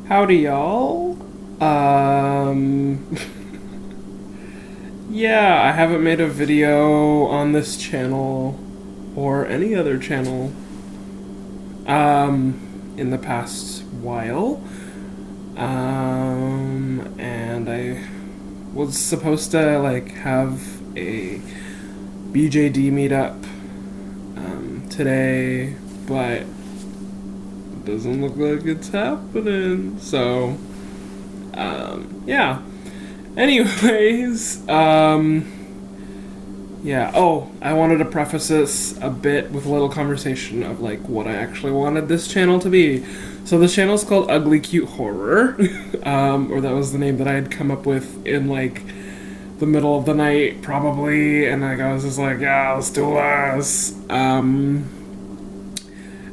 Howdy, y'all. Yeah, I haven't made a video on this channel or any other channel in the past while. And I was supposed to have a BJD meetup today, but it doesn't look like it's happening. So yeah. Anyways, yeah. Oh, I wanted to preface this a bit with a little conversation of what I actually wanted this channel to be. So this channel is called Ugly Cute Horror, or that was the name that I had come up with in the middle of the night, probably. And I was just like, yeah, let's do this,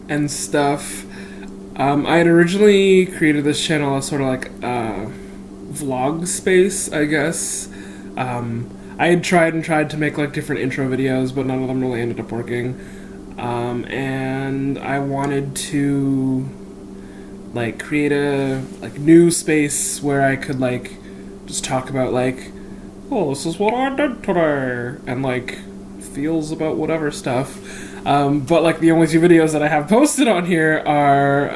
and stuff. I had originally created this channel as sort of vlog space, I guess. I had tried to make different intro videos, but none of them really ended up working. And I wanted to create a new space where I could just talk about oh, this is what I did today, and feels about whatever stuff. But the only two videos that I have posted on here are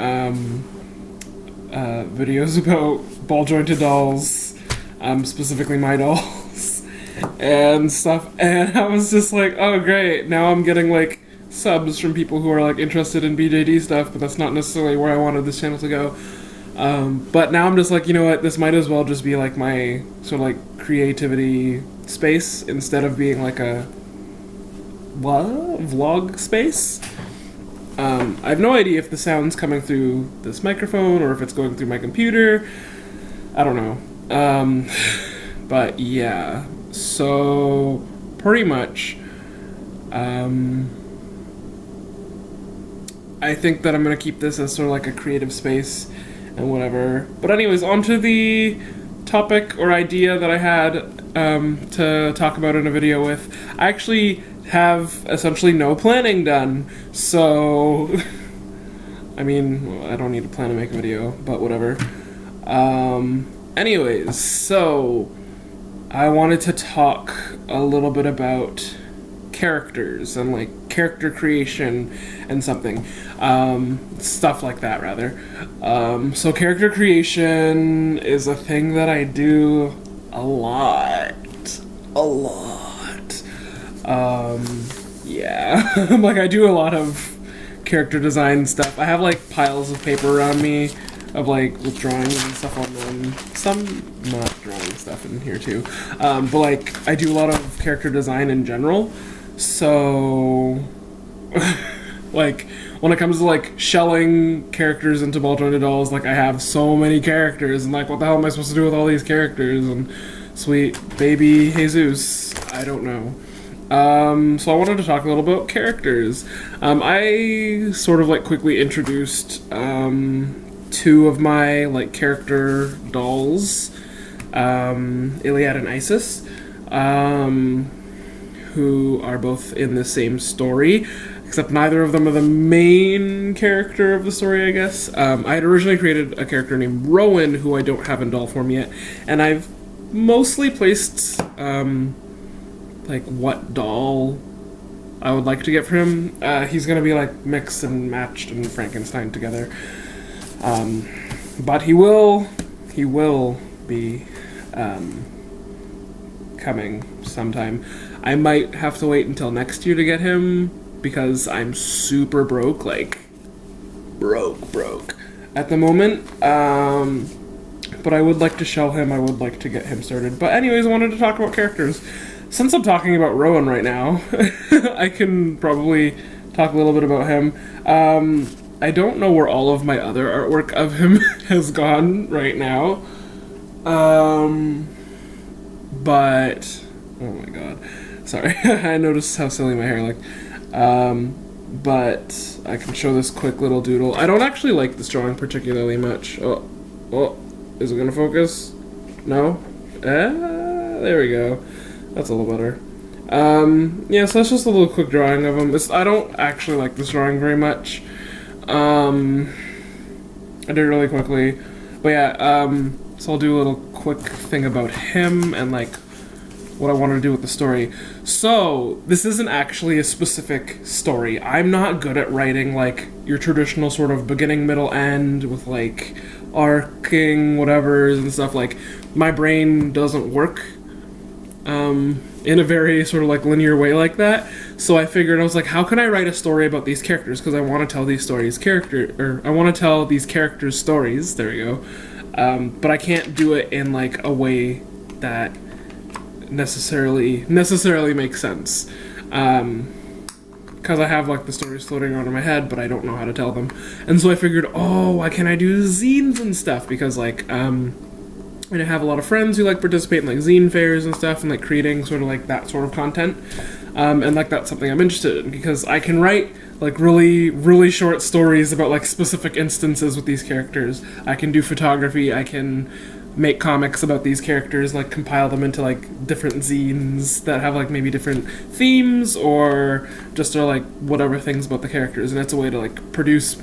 videos about ball jointed dolls, specifically my dolls, and stuff. And I was just like, oh great, now I'm getting subs from people who are interested in BJD stuff, but that's not necessarily where I wanted this channel to go. But now I'm just you know what, this might as well just be my sort of creativity space instead of being a vlog space. I have no idea if the sound's coming through this microphone or if it's going through my computer. I don't know. But yeah, so pretty much I think that I'm gonna keep this as sort of a creative space and whatever. But anyways, on to the topic or idea that I had to talk about in a video with. I actually have essentially no planning done, so I mean, I don't need to plan to make a video, but whatever. Anyways, so I wanted to talk a little bit about characters and character creation and something, stuff like that rather. So character creation is a thing that I do a lot. Yeah. I do a lot of character design stuff. I have piles of paper around me of with drawings and stuff on them. Some not drawing stuff in here too. But I do a lot of character design in general. So when it comes to shelling characters into ball jointed dolls, I have so many characters, and what the hell am I supposed to do with all these characters? And sweet baby Jesus, I don't know. So I wanted to talk a little about characters. I sort of quickly introduced two of my character dolls, Iliad and Isis, who are both in the same story, except neither of them are the main character of the story, I guess. I had originally created a character named Rowan, who I don't have in doll form yet, and I've mostly placed what doll I would like to get for him. He's gonna be mixed and matched and Frankenstein together. But he will be coming sometime. I might have to wait until next year to get him because I'm super broke, broke at the moment. But I would like to shell him. I would like to get him started. But anyways, I wanted to talk about characters. Since I'm talking about Rowan right now, I can probably talk a little bit about him. I don't know where all of my other artwork of him has gone right now. But oh my god, sorry. I noticed how silly my hair looked. But I can show this quick little doodle. I don't actually like this drawing particularly much. Oh, is it gonna focus? No? There we go. That's a little better. Yeah, so that's just a little quick drawing of him. I don't actually like this drawing very much. I did it really quickly, But yeah, so I'll do a little quick thing about him and like what I wanted to do with the story. So this isn't actually a specific story. I'm not good at writing like your traditional sort of beginning, middle, end with like arcing whatevers and stuff. Like my brain doesn't work in a very sort of like linear way like that. So I figured, I was like, how can I write a story about these characters? Because I want to tell these stories I want to tell these characters stories. There we go. But I can't do it in like a way that necessarily makes sense. Because I have like the stories floating around in my head, but I don't know how to tell them. And so I figured, oh, why can't I do zines and stuff? Because like, and I have a lot of friends who like participate in like zine fairs and stuff, and like creating sort of like that sort of content. And like that's something I'm interested in, because I can write like really short stories about like specific instances with these characters. I can do photography, I can make comics about these characters, like compile them into like different zines that have like maybe different themes or just are like whatever things about the characters, and it's a way to like produce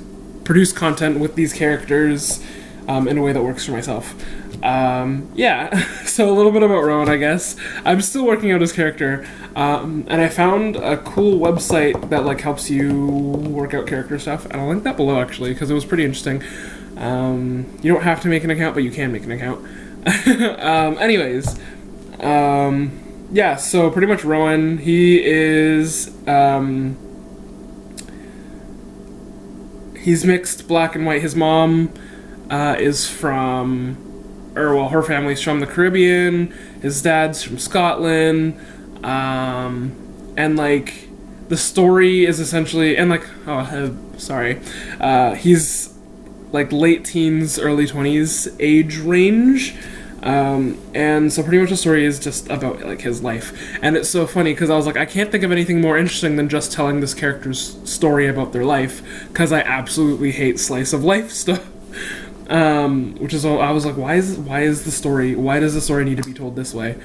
content with these characters in a way that works for myself. Yeah, so a little bit about Rowan, I guess. I'm still working out his character, and I found a cool website that like helps you work out character stuff, and I'll link that below actually, because it was pretty interesting. You don't have to make an account, but you can make an account. Anyways, yeah, so pretty much Rowan, he is, he's mixed black and white. His mom is from, her family's from the Caribbean, his dad's from Scotland, and like, the story is essentially, and like, he's like late teens, early 20s age range, and so pretty much the story is just about like his life. And it's so funny because I was like, I can't think of anything more interesting than just telling this character's story about their life, because I absolutely hate slice of life stuff. Which is all, I was like, why does the story need to be told this way?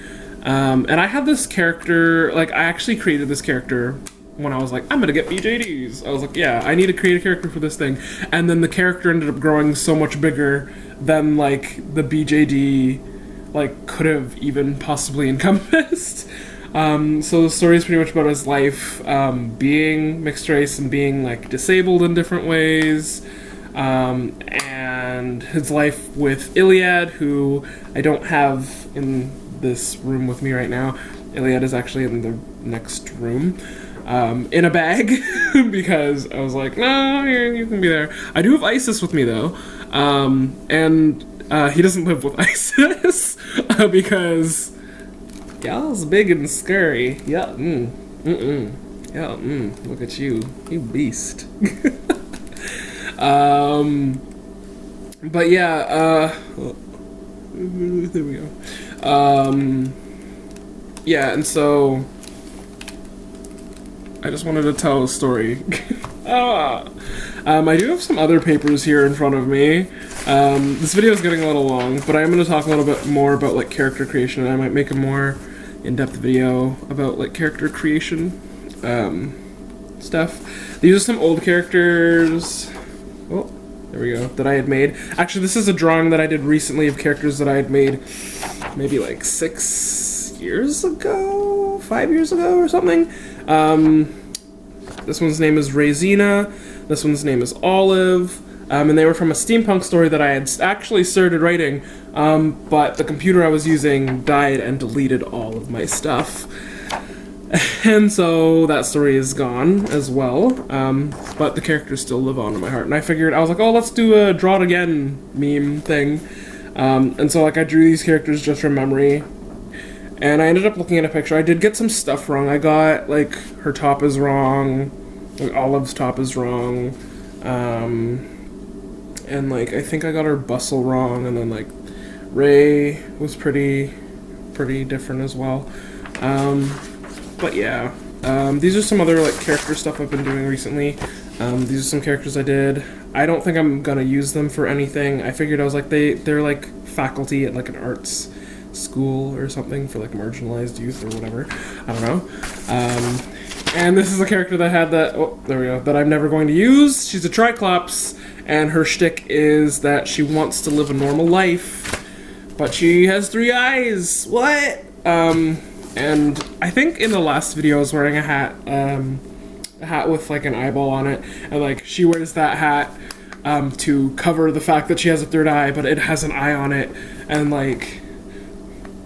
And I had this character, like I actually created this character when I was like, I'm gonna get BJDs. I was like, yeah, I need to create a character for this thing. And then the character ended up growing so much bigger than like the BJD like could have even possibly encompassed. So the story is pretty much about his life, being mixed race and being like disabled in different ways, and his life with Iliad, who I don't have in this room with me right now. Iliad is actually in the next room. In a bag, because I was like, no, you can be there. I do have Isis with me though, and he doesn't live with Isis, because y'all's big and scary. Yeah, yeah, look at you beast. But yeah, there we go. Yeah, and so I just wanted to tell a story. I do have some other papers here in front of me. This video is getting a little long, but I am going to talk a little bit more about like character creation, and I might make a more in-depth video about like character creation stuff. These are some old characters. Oh, there we go. That I had made. Actually, this is a drawing that I did recently of characters that I had made maybe like 5 years ago or something. This one's name is Raisina, this one's name is Olive, and they were from a steampunk story that I had actually started writing, but the computer I was using died and deleted all of my stuff. And so that story is gone as well, but the characters still live on in my heart. And I figured, I was like, oh, let's do a draw it again meme thing. And so like I drew these characters just from memory. And I ended up looking at a picture. I did get some stuff wrong. I got, like, her top is wrong. Like, Olive's top is wrong. And, like, I think I got her bustle wrong. And then, like, Ray was pretty different as well. But, yeah. These are some other, like, character stuff I've been doing recently. These are some characters I did. I don't think I'm gonna use them for anything. I figured I was like, they're, like, faculty at, like, an arts school or something for like marginalized youth or whatever. I don't know. And this is a character that I had that, oh, there we go, that I'm never going to use. She's a Triclops, and her shtick is that she wants to live a normal life, but she has 3 eyes. What? And I think in the last video I was wearing a hat with like an eyeball on it, and like she wears that hat to cover the fact that she has a 3rd eye, but it has an eye on it, and like,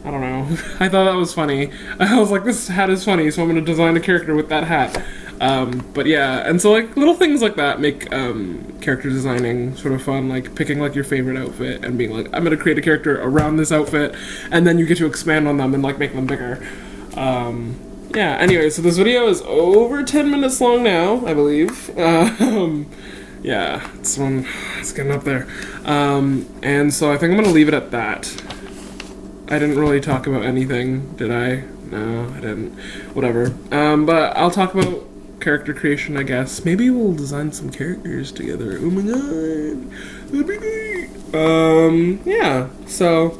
I don't know. I thought that was funny. I was like, this hat is funny, so I'm gonna design a character with that hat. But yeah, and so like little things like that make character designing sort of fun, like picking like your favorite outfit and being like, I'm gonna create a character around this outfit, and then you get to expand on them and like make them bigger. Yeah, anyway, so this video is over 10 minutes long now, I believe. Yeah, it's getting up there. And so I think I'm gonna leave it at that. I didn't really talk about anything, did I? No, I didn't. Whatever. But I'll talk about character creation, I guess. Maybe we'll design some characters together. Oh my god, that'd be neat. Yeah. So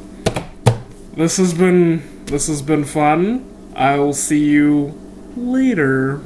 this has been fun. I will see you later.